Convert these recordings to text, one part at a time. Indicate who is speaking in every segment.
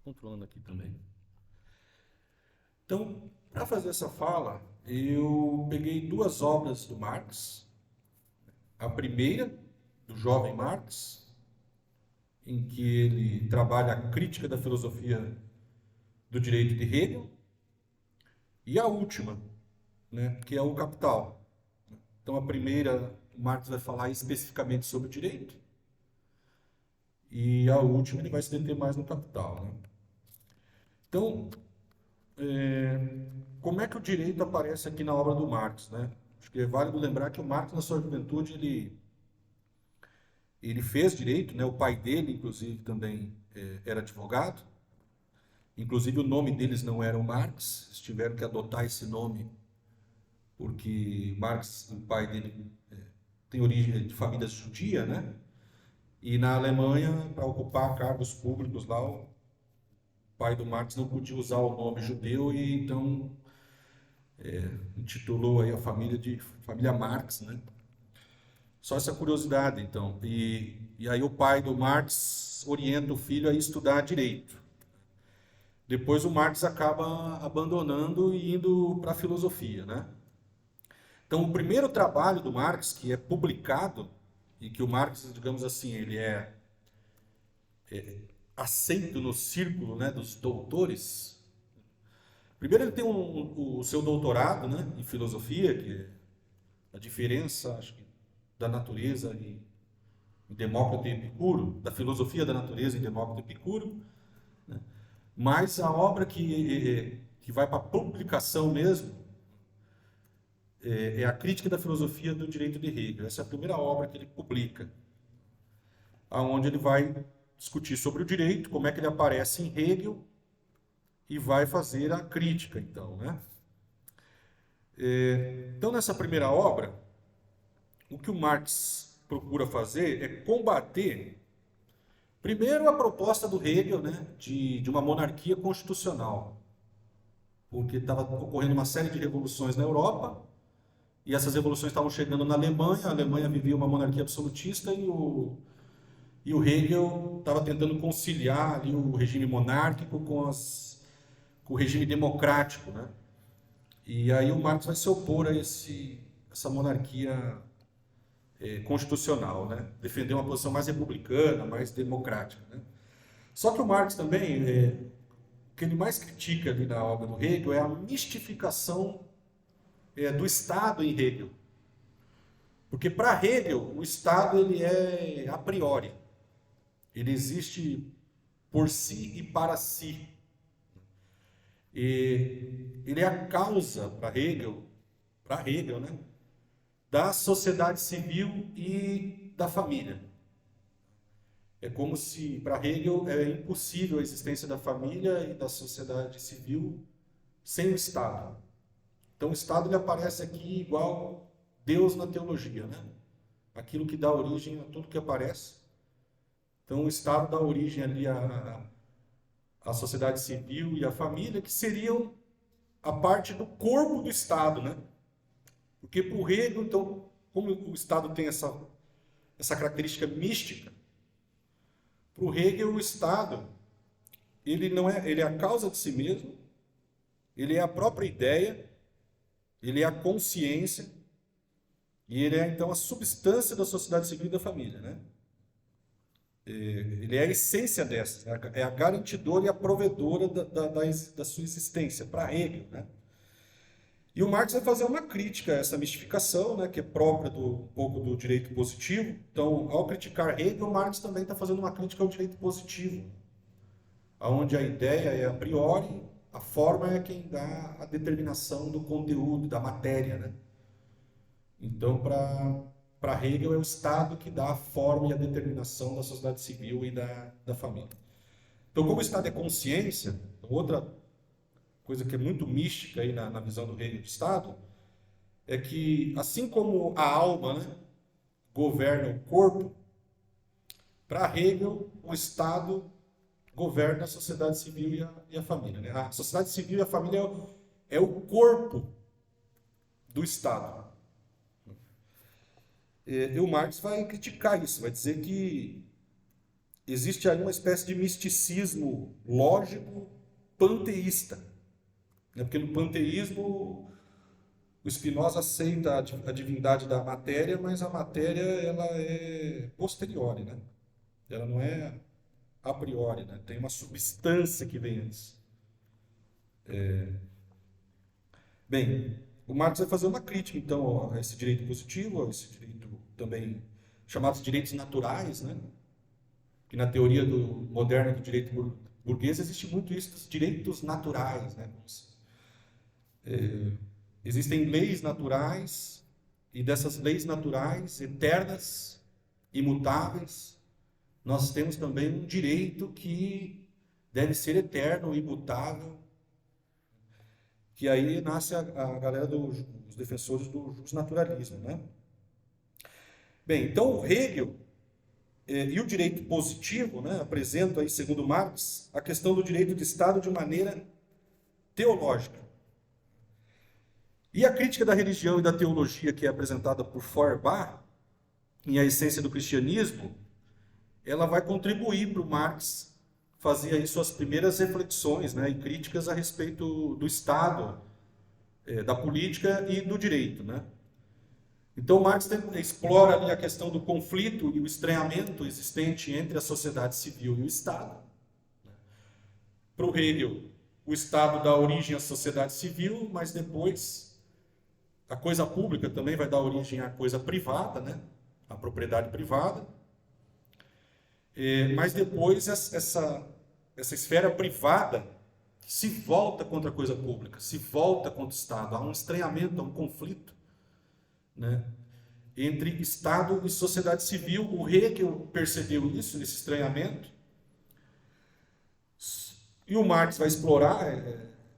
Speaker 1: controlando aqui também. Então, para fazer essa fala, eu peguei duas obras do Marx. A primeira, do jovem Marx, em que ele trabalha a crítica da filosofia do direito de Hegel, e a última, né, que é o Capital. Então, a primeira, o Marx vai falar especificamente sobre o direito, e a última ele vai se deter mais no Capital, né? Então, como é que o direito aparece aqui na obra do Marx, né? Acho que é válido lembrar que o Marx, na sua juventude, ele fez direito, né? O pai dele, inclusive, também era advogado. Inclusive, o nome deles não era o Marx, eles tiveram que adotar esse nome porque Marx, o pai dele, tem origem de família judia, né? E na Alemanha, para ocupar cargos públicos lá, o pai do Marx não podia usar o nome judeu e então intitulou aí a família de família Marx, né? Só essa curiosidade, então. E aí o pai do Marx orienta o filho a estudar direito. Depois o Marx acaba abandonando e indo para a filosofia, né? Então o primeiro trabalho do Marx que é publicado e que o Marx, digamos assim, ele é aceito no círculo, né, dos doutores. Primeiro ele tem o seu doutorado, né, em filosofia, que é a diferença, acho que, da natureza em Demócrito e Epicuro, da filosofia da natureza em Demócrito e Epicuro, né? Mas a obra que vai para publicação mesmo é a Crítica da Filosofia do Direito de Hegel. Essa é a primeira obra que ele publica, aonde ele vai discutir sobre o direito, como é que ele aparece em Hegel e vai fazer a crítica, então, né? Então, nessa primeira obra, o que o Marx procura fazer é combater, primeiro, a proposta do Hegel, né, de uma monarquia constitucional, porque estava ocorrendo uma série de revoluções na Europa, e essas revoluções estavam chegando na Alemanha, a Alemanha vivia uma monarquia absolutista, e o Hegel estava tentando conciliar ali o regime monárquico com o regime democrático, né? E aí o Marx vai se opor a essa monarquia constitucional, né? Defender uma posição mais republicana, mais democrática, né? Só que o Marx também, o que ele mais critica ali na obra do Hegel é a mistificação do Estado em Hegel. Porque para Hegel, o Estado ele é a priori. Ele existe por si e para si. E ele é a causa para Hegel, né, da sociedade civil e da família. É como se, para Hegel, é impossível a existência da família e da sociedade civil sem o Estado. Então, o Estado ele aparece aqui igual Deus na teologia, né? Aquilo que dá origem a tudo que aparece. Então, o Estado dá origem ali à sociedade civil e à família, que seriam a parte do corpo do Estado, né? Porque para o Hegel, então, como o Estado tem essa característica mística, para o Hegel, o Estado, ele não é, ele é a causa de si mesmo, ele é a própria ideia, ele é a consciência, e ele é, então, a substância da sociedade civil e da família, né? Ele é a essência dessa, é a garantidora e a provedora da sua existência, para Hegel, né? E o Marx vai fazer uma crítica a essa mistificação, né, que é própria um pouco do direito positivo. Então, ao criticar Hegel, Marx também está fazendo uma crítica ao direito positivo, onde a ideia é a priori, a forma é quem dá a determinação do conteúdo, da matéria, né? Então, para Hegel, é o Estado que dá a forma e a determinação da sociedade civil e da família. Então, como o Estado é consciência, outra coisa que é muito mística aí na visão do Hegel de Estado, é que, assim como a alma, né, governa o corpo, para Hegel, o Estado governa a sociedade civil e a família, né? A sociedade civil e a família é o corpo do Estado. E o Marx vai criticar isso, vai dizer que existe aí uma espécie de misticismo lógico panteísta, né? Porque no panteísmo o Spinoza aceita a divindade da matéria, mas a matéria ela é posteriori, né? Ela não é a priori, né? Tem uma substância que vem antes. Bem, o Marx vai fazer uma crítica, então, a esse direito positivo, a esse direito também chamados direitos naturais, né? Que na teoria moderna do direito burguês existe muito isso dos direitos naturais, né? Existem leis naturais e dessas leis naturais eternas, imutáveis, nós temos também um direito que deve ser eterno, imutável, que aí nasce a galera dos defensores do justnaturalismo, né? Bem, então Hegel e o direito positivo, né, apresentam aí, segundo Marx, a questão do direito de Estado de maneira teológica. E a crítica da religião e da teologia que é apresentada por Feuerbach, em A Essência do Cristianismo, ela vai contribuir para o Marx fazer aí suas primeiras reflexões, né, e críticas a respeito do Estado, da política e do direito, né? Então Marx explora ali a questão do conflito e o estranhamento existente entre a sociedade civil e o Estado. Para o Hegel, o Estado dá origem à sociedade civil, mas depois a coisa pública também vai dar origem à coisa privada, né? À propriedade privada. Mas depois essa esfera privada se volta contra a coisa pública, se volta contra o Estado. Há um estranhamento, há um conflito, né, entre Estado e sociedade civil. O Hegel percebeu isso, esse estranhamento, e o Marx vai explorar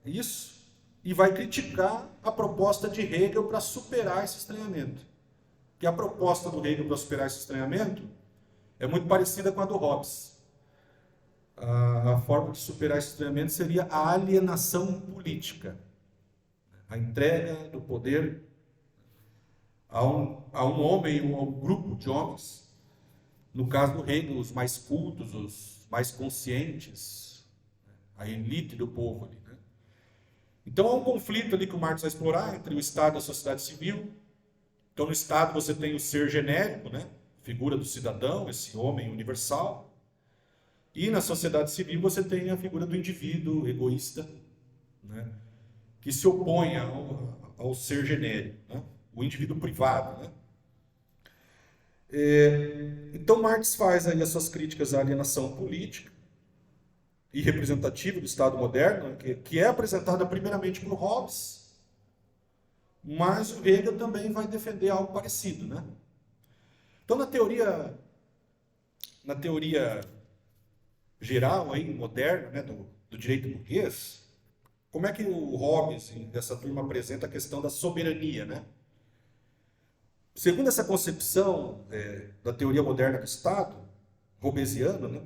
Speaker 1: isso e vai criticar a proposta de Hegel para superar esse estranhamento. Que a proposta do Hegel para superar esse estranhamento é muito parecida com a do Hobbes. A forma de superar esse estranhamento seria a alienação política, a entrega do poder a um homem ou a um grupo de homens, no caso do Hegel, os mais cultos, os mais conscientes, a elite do povo ali, né? Então há um conflito ali que o Marx vai explorar entre o Estado e a sociedade civil. Então no Estado você tem o ser genérico, né? Figura do cidadão, esse homem universal. E na sociedade civil você tem a figura do indivíduo egoísta, né? Que se opõe ao ser genérico, né? O indivíduo privado, né? Então Marx faz aí as suas críticas à alienação política e representativa do Estado moderno, que é apresentada primeiramente por Hobbes, mas o Hegel também vai defender algo parecido, né? Então na teoria geral aí, moderna, né, do direito burguês, como é que o Hobbes e essa turma apresenta a questão da soberania, né? Segundo essa concepção da teoria moderna do Estado, hobbesiana, né,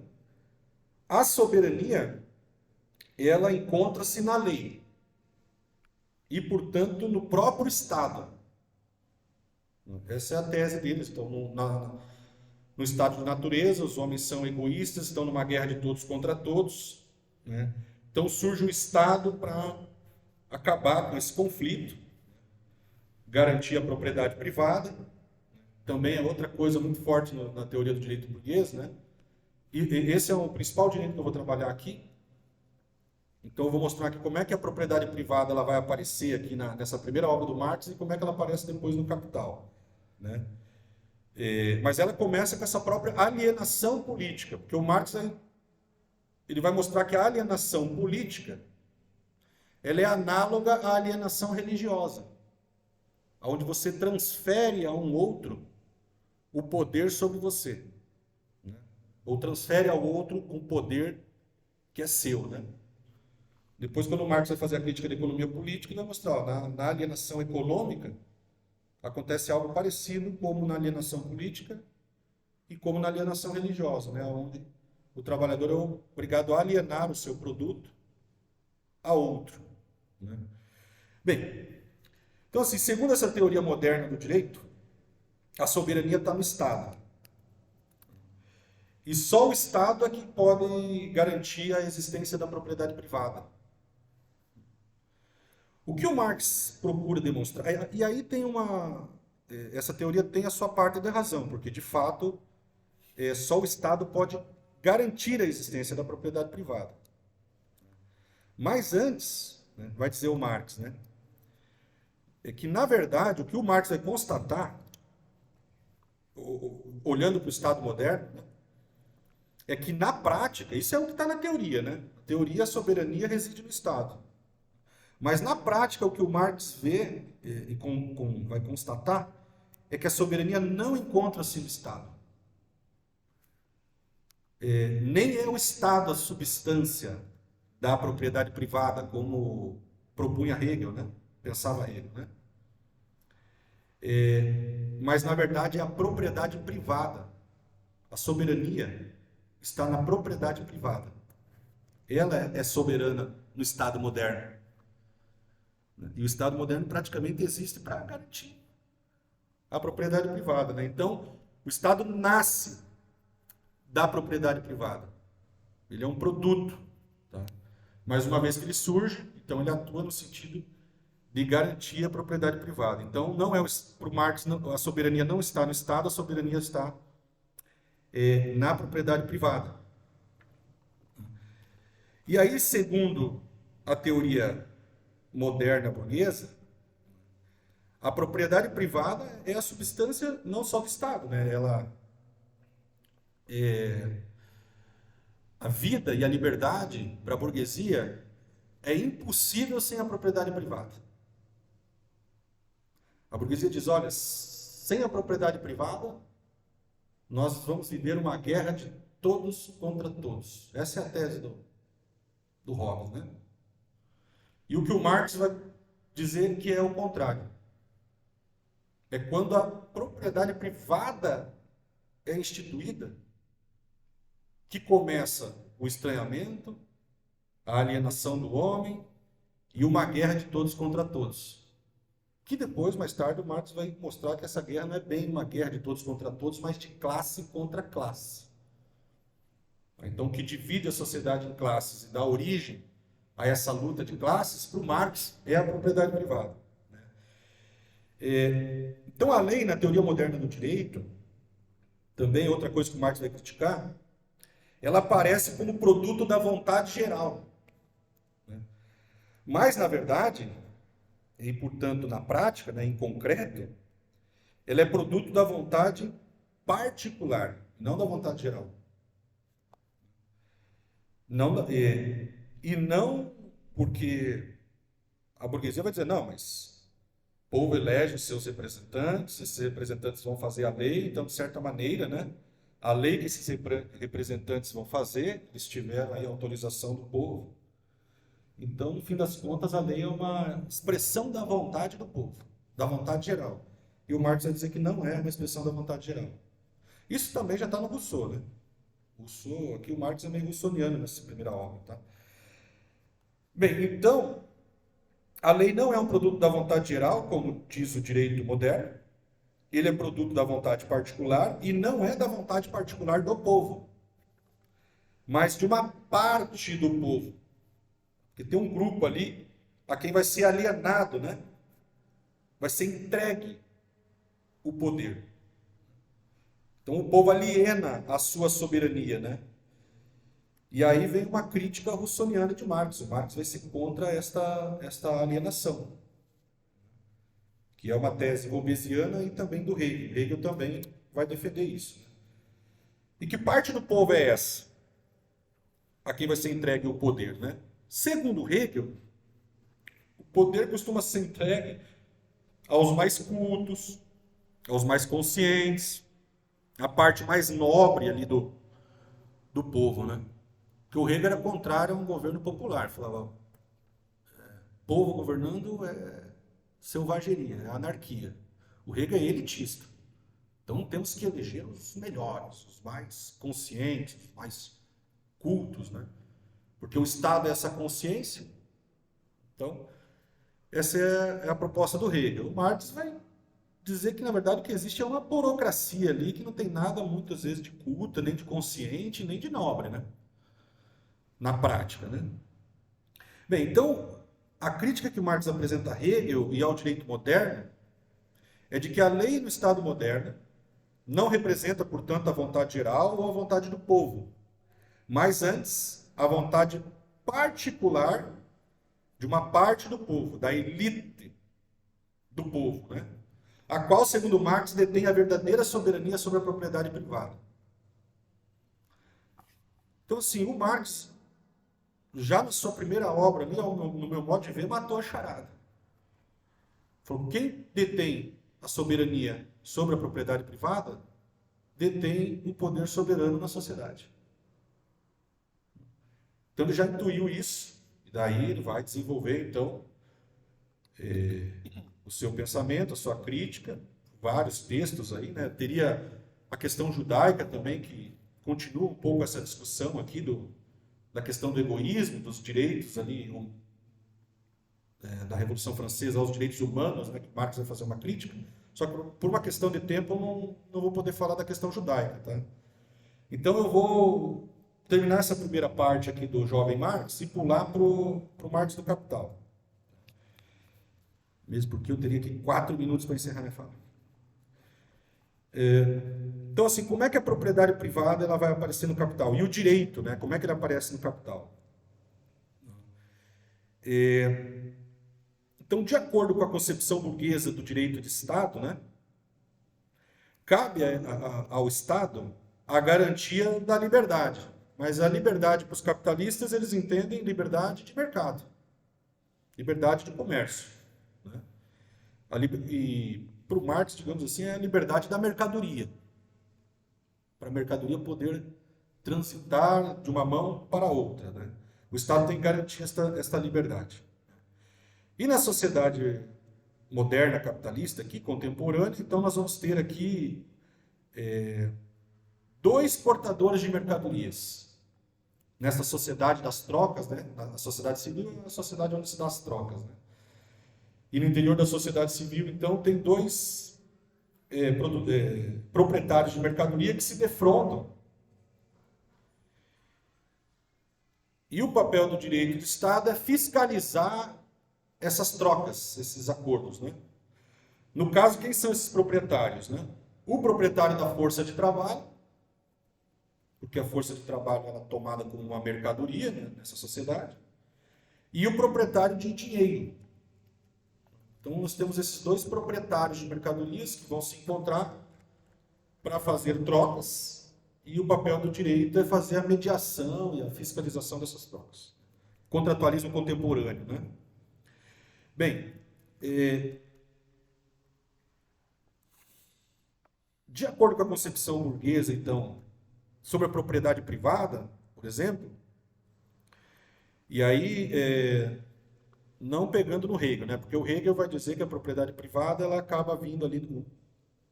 Speaker 1: a soberania ela encontra-se na lei e, portanto, no próprio Estado. Essa é a tese deles. Então, no estado de natureza, os homens são egoístas, estão numa guerra de todos contra todos, né? Então surge o Estado para acabar com esse conflito, garantir a propriedade privada. Também é outra coisa muito forte na teoria do direito burguês, né? E esse é o principal direito que eu vou trabalhar aqui. Então eu vou mostrar aqui como é que a propriedade privada ela vai aparecer aqui nessa primeira obra do Marx e como é que ela aparece depois no Capital, né? Mas ela começa com essa própria alienação política, porque o Marx ele vai mostrar que a alienação política ela é análoga à alienação religiosa, onde você transfere a um outro o poder sobre você, né? Ou transfere ao outro um poder que é seu, né? Depois, quando o Marx vai fazer a crítica da economia política, ele vai mostrar, ó, na alienação econômica acontece algo parecido como na alienação política e como na alienação religiosa, né? Onde o trabalhador é obrigado a alienar o seu produto a outro, né? Bem, então assim, segundo essa teoria moderna do direito, a soberania está no Estado. E só o Estado é que pode garantir a existência da propriedade privada. O que o Marx procura demonstrar, e aí tem essa teoria tem a sua parte de razão, porque de fato só o Estado pode garantir a existência da propriedade privada. Mas antes, né, vai dizer o Marx, né, é que na verdade o que o Marx vai constatar, olhando para o Estado moderno, né, é que na prática, isso é o que está na teoria, né? A teoria, a soberania reside no Estado. Mas na prática, o que o Marx vê vai constatar é que a soberania não encontra-se no Estado. Nem é o Estado a substância da propriedade privada, como propunha Hegel, né? Pensava Hegel, né? Mas na verdade é a propriedade privada. A soberania está na propriedade privada. Ela é soberana no Estado moderno. E o Estado moderno praticamente existe para garantir a propriedade privada, né? Então, o Estado nasce da propriedade privada. Ele é um produto, tá? Mas uma vez que ele surge, então ele atua no sentido de garantir a propriedade privada. Então, não é para o Marx, a soberania não está no Estado, a soberania está na propriedade privada. E aí, segundo a teoria moderna burguesa, a propriedade privada é a substância não só do Estado, né? A vida e a liberdade para a burguesia é impossível sem a propriedade privada. A burguesia diz, olha, sem a propriedade privada, nós vamos viver uma guerra de todos contra todos. Essa é a tese do Hobbes, né? E o que o Marx vai dizer que é o contrário. É quando a propriedade privada é instituída que começa o estranhamento, a alienação do homem e uma guerra de todos contra todos. Que depois, mais tarde, o Marx vai mostrar que essa guerra não é bem uma guerra de todos contra todos, mas de classe contra classe. Então, o que divide a sociedade em classes e dá origem a essa luta de classes, para o Marx, é a propriedade privada. Então, a lei, na teoria moderna do direito, também outra coisa que o Marx vai criticar, ela aparece como produto da vontade geral. Mas, na verdade, e portanto na prática, né, em concreto, ela é produto da vontade particular, não da vontade geral. Não, e não porque a burguesia vai dizer, não, mas o povo elege seus representantes, esses representantes vão fazer a lei, então, de certa maneira, né, a lei que esses representantes vão fazer, eles tiveram aí a autorização do povo. Então, no fim das contas, a lei é uma expressão da vontade do povo, da vontade geral. E o Marx vai dizer que não é uma expressão da vontade geral. Isso também já está no Rousseau, né? Rousseau, aqui o Marx é meio russoniano nessa primeira obra, tá? Bem, então, a lei não é um produto da vontade geral, como diz o direito moderno. Ele é produto da vontade particular e não é da vontade particular do povo, mas de uma parte do povo. Porque tem um grupo ali a quem vai ser alienado, né? Vai ser entregue o poder. Então o povo aliena a sua soberania, né? E aí vem uma crítica russoniana de Marx. O Marx vai ser contra esta alienação, que é uma tese hobbesiana e também do Hegel. Hegel também vai defender isso. E que parte do povo é essa? A quem vai ser entregue o poder, né? Segundo Hegel, o poder costuma ser entregue aos mais cultos, aos mais conscientes, a parte mais nobre ali do povo, né? Porque o Hegel era contrário a um governo popular, falava, povo governando é selvageria, é anarquia. O Hegel é elitista. Então temos que eleger os melhores, os mais conscientes, os mais cultos, né? Porque o Estado é essa consciência. Então, essa é a proposta do Hegel. O Marx vai dizer que, na verdade, o que existe é uma burocracia ali que não tem nada, muitas vezes, de culta, nem de consciente, nem de nobre, né? Na prática, né? Bem, então, a crítica que Marx apresenta a Hegel e ao direito moderno é de que a lei no Estado moderno não representa, portanto, a vontade geral ou a vontade do povo, mas antes a vontade particular de uma parte do povo, da elite do povo, né? A qual, segundo Marx, detém a verdadeira soberania sobre a propriedade privada. Então, assim, o Marx, já na sua primeira obra, ali, no meu modo de ver, matou a charada. Falou, quem detém a soberania sobre a propriedade privada, detém o poder soberano na sociedade. Então ele já intuiu isso, e daí ele vai desenvolver, então, o seu pensamento, a sua crítica, vários textos aí, né? Teria a questão judaica também, que continua um pouco essa discussão aqui da questão do egoísmo, dos direitos ali, da Revolução Francesa aos direitos humanos, né? Que Marx vai fazer uma crítica. Só que por uma questão de tempo eu não vou poder falar da questão judaica, tá? Então eu vou terminar essa primeira parte aqui do jovem Marx e pular para o Marx do Capital. Mesmo porque eu teria aqui 4 minutos para encerrar minha fala. Então, assim, como é que a propriedade privada ela vai aparecer no capital? E o direito, né? Como é que ele aparece no capital? Então, de acordo com a concepção burguesa do direito de Estado, né? Cabe ao Estado a garantia da liberdade. Mas a liberdade para os capitalistas, eles entendem liberdade de mercado, liberdade de comércio, né? E para o Marx, digamos assim, é a liberdade da mercadoria. Para a mercadoria poder transitar de uma mão para a outra, né? O Estado tem que garantir esta liberdade. E na sociedade moderna, capitalista, aqui, contemporânea, então nós vamos ter aqui dois portadores de mercadorias. Nessa sociedade das trocas, né? Na sociedade civil é a sociedade onde se dá as trocas, né? E no interior da sociedade civil, então, tem dois proprietários de mercadoria que se defrontam. E o papel do direito de Estado é fiscalizar essas trocas, esses acordos, né? No caso, quem são esses proprietários, né? O proprietário da força de trabalho, porque a força de trabalho é tomada como uma mercadoria, né, nessa sociedade, e o proprietário de dinheiro. Então nós temos esses dois proprietários de mercadorias que vão se encontrar para fazer trocas, e o papel do direito é fazer a mediação e a fiscalização dessas trocas. Contratualismo contemporâneo, né? Bem, de acordo com a concepção burguesa, então, sobre a propriedade privada, por exemplo, e aí, não pegando no Hegel, né? Porque o Hegel vai dizer que a propriedade privada ela acaba vindo ali do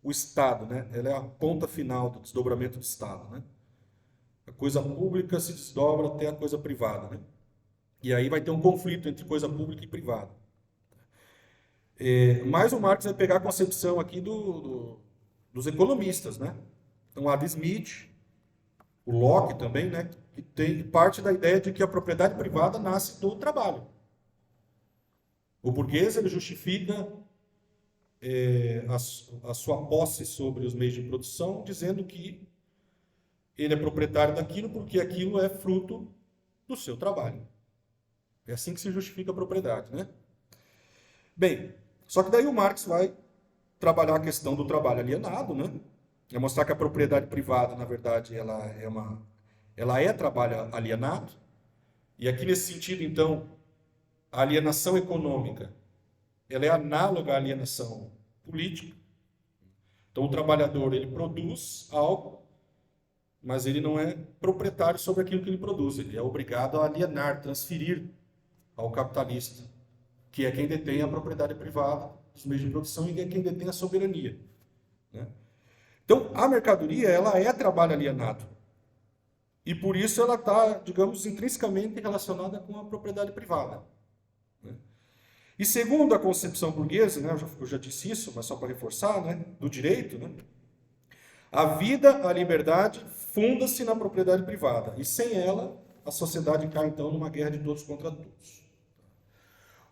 Speaker 1: Estado, né? Ela é a ponta final do desdobramento do Estado, né? A coisa pública se desdobra até a coisa privada, né? E aí vai ter um conflito entre coisa pública e privada. Mas o Marx vai pegar a concepção aqui dos economistas, né? Então, Adam Smith, o Locke também, né? Que tem parte da ideia de que a propriedade privada nasce do trabalho. O burguês ele justifica a sua posse sobre os meios de produção, dizendo que ele é proprietário daquilo porque aquilo é fruto do seu trabalho. É assim que se justifica a propriedade, né? Bem, só que daí o Marx vai trabalhar a questão do trabalho alienado, né? É mostrar que a propriedade privada, na verdade, ela é trabalho alienado. E aqui nesse sentido, então, a alienação econômica, ela é análoga à alienação política. Então, o trabalhador, ele produz algo, mas ele não é proprietário sobre aquilo que ele produz. Ele é obrigado a alienar, transferir ao capitalista, que é quem detém a propriedade privada dos meios de produção e é quem detém a soberania, né? Então, a mercadoria, ela é trabalho alienado. E por isso ela está, digamos, intrinsecamente relacionada com a propriedade privada, né? E segundo a concepção burguesa, né, eu já disse isso, mas só para reforçar, né, do direito, né, a vida, a liberdade, funda-se na propriedade privada. E sem ela, a sociedade cai então numa guerra de todos contra todos.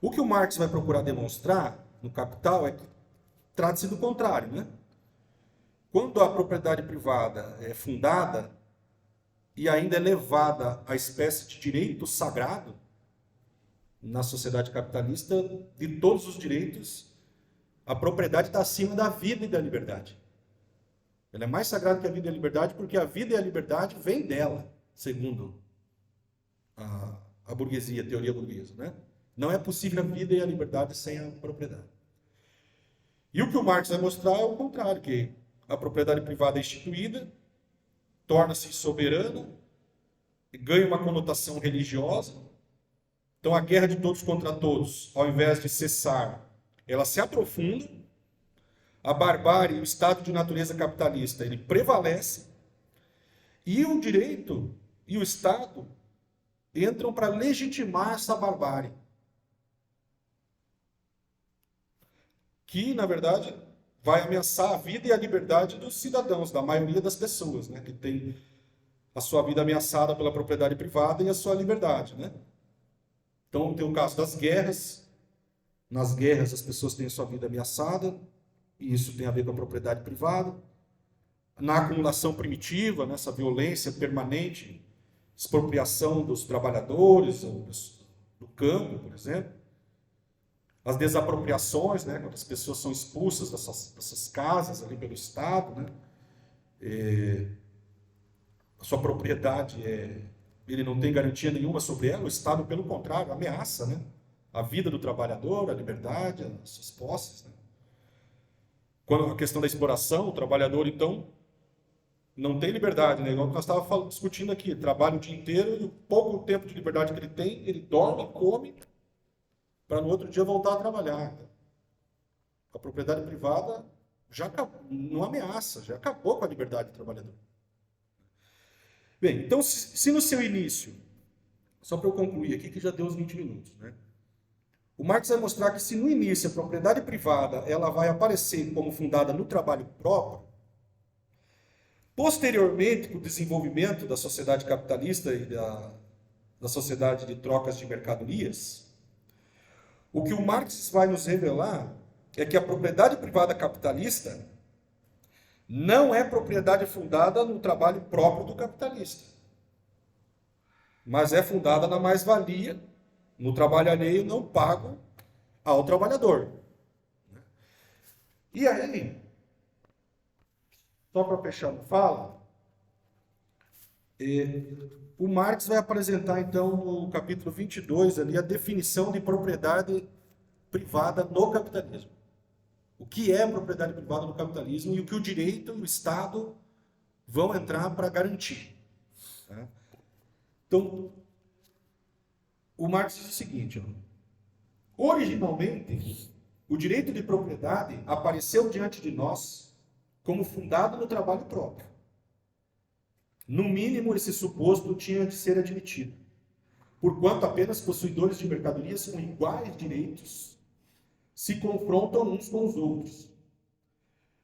Speaker 1: O que o Marx vai procurar demonstrar no Capital é que trata-se do contrário, né? Quando a propriedade privada é fundada e ainda é levada à espécie de direito sagrado, na sociedade capitalista, de todos os direitos, a propriedade está acima da vida e da liberdade. Ela é mais sagrada que a vida e a liberdade porque a vida e a liberdade vêm dela, segundo a burguesia, a teoria burguesa, né? Não é possível a vida e a liberdade sem a propriedade. E o que o Marx vai mostrar é o contrário, que a propriedade privada é instituída, torna-se soberana, ganha uma conotação religiosa. Então a guerra de todos contra todos, ao invés de cessar, ela se aprofunda. A barbárie, o estado de natureza capitalista, ele prevalece. E o direito e o Estado entram para legitimar essa barbárie. Que, na verdade, vai ameaçar a vida e a liberdade dos cidadãos, da maioria das pessoas, né, que tem a sua vida ameaçada pela propriedade privada e a sua liberdade, né? Então, tem o caso das guerras. Nas guerras, as pessoas têm a sua vida ameaçada, e isso tem a ver com a propriedade privada. Na acumulação primitiva, nessa violência permanente, expropriação dos trabalhadores, do campo, por exemplo. As desapropriações, né, quando as pessoas são expulsas dessas casas ali pelo Estado, né? A sua propriedade, ele não tem garantia nenhuma sobre ela, o Estado, pelo contrário, ameaça, né, a vida do trabalhador, a liberdade, as suas posses, né? Quando a questão da exploração, o trabalhador, então, não tem liberdade, né? Igual que nós estávamos discutindo aqui, trabalha o dia inteiro e o pouco tempo de liberdade que ele tem, ele dorme, come, para no outro dia voltar a trabalhar. A propriedade privada já não ameaça, já acabou com a liberdade do trabalhador. Bem, então, se no seu início, só para eu concluir aqui, que já deu os 20 minutos, né? O Marx vai mostrar que se no início a propriedade privada ela vai aparecer como fundada no trabalho próprio, posteriormente, com o desenvolvimento da sociedade capitalista e da sociedade de trocas de mercadorias, o que o Marx vai nos revelar é que a propriedade privada capitalista não é propriedade fundada no trabalho próprio do capitalista, mas é fundada na mais-valia, no trabalho alheio não pago ao trabalhador. E aí, só para fechar a fala, o Marx vai apresentar, então, no capítulo 22, ali, a definição de propriedade privada no capitalismo. O que é propriedade privada no capitalismo e o que o direito e o Estado vão entrar para garantir. Tá? Então, o Marx diz o seguinte: originalmente, o direito de propriedade apareceu diante de nós como fundado no trabalho próprio. No mínimo, esse suposto tinha de ser admitido, porquanto apenas possuidores de mercadorias com iguais direitos se confrontam uns com os outros.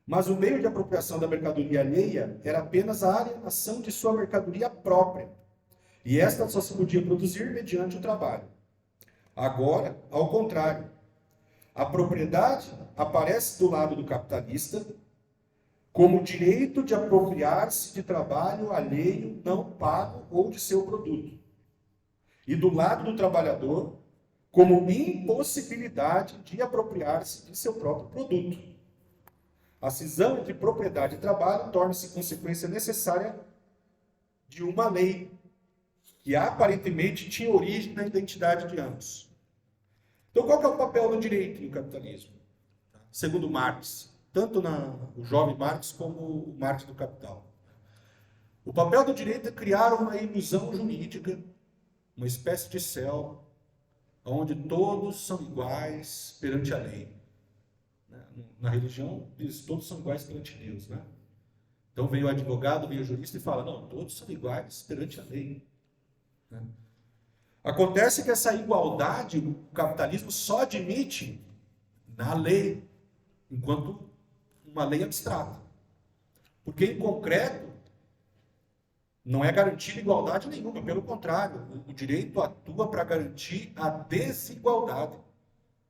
Speaker 1: Mas o meio de apropriação da mercadoria alheia era apenas a alienação de sua mercadoria própria, e esta só se podia produzir mediante o trabalho. Agora, ao contrário, a propriedade aparece do lado do capitalista como o direito de apropriar-se de trabalho alheio não pago ou de seu produto, e do lado do trabalhador como impossibilidade de apropriar-se de seu próprio produto. A cisão entre propriedade e trabalho torna-se consequência necessária de uma lei que aparentemente tinha origem na identidade de ambos. Então, qual que é o papel do direito no capitalismo? Segundo Marx, tanto o jovem Marx como o Marx do Capital. O papel do direito é criar uma ilusão jurídica, uma espécie de céu, onde todos são iguais perante a lei. Na religião, diz todos são iguais perante Deus, né? Então vem o advogado, vem o jurista e fala, não, todos são iguais perante a lei. Acontece que essa igualdade o capitalismo só admite na lei, enquanto uma lei abstrata. Porque em concreto não é garantida igualdade nenhuma, pelo contrário, o direito atua para garantir a desigualdade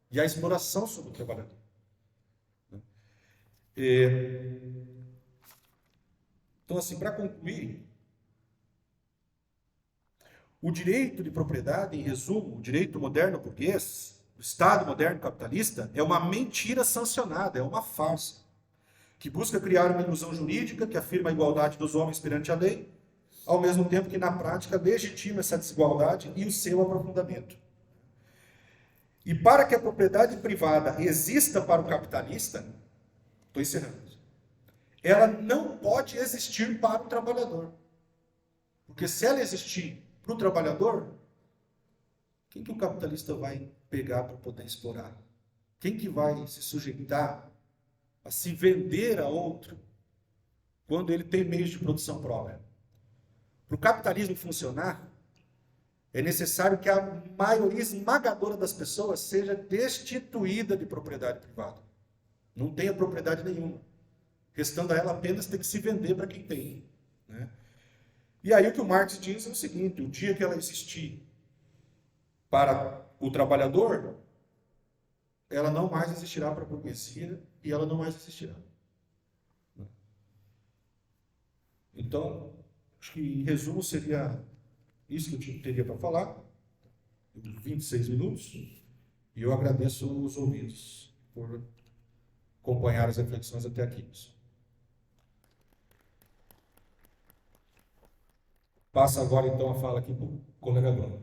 Speaker 1: e a exploração sobre o trabalhador. Então, assim, para concluir, o direito de propriedade, em resumo, o direito moderno burguês, o Estado moderno capitalista, é uma mentira sancionada, é uma farsa, que busca criar uma ilusão jurídica que afirma a igualdade dos homens perante a lei, ao mesmo tempo que, na prática, legitima essa desigualdade e o seu aprofundamento. E para que a propriedade privada exista para o capitalista, estou encerrando, ela não pode existir para o trabalhador. Porque se ela existir para o trabalhador, quem que o capitalista vai pegar para poder explorar? Quem que vai se sujeitar a se vender a outro quando ele tem meios de produção própria? Para o capitalismo funcionar, é necessário que a maioria esmagadora das pessoas seja destituída de propriedade privada. Não tenha propriedade nenhuma. Restando a ela apenas ter que se vender para quem tem. Né? E aí o que o Marx diz é o seguinte: o dia que ela existir para o trabalhador, ela não mais existirá para a burguesia e ela não mais existirá. Então, acho que em resumo seria isso que eu teria para falar. 26 minutos. E eu agradeço os ouvidos por acompanhar as reflexões até aqui. Passa agora então a fala aqui para o colega Bruno.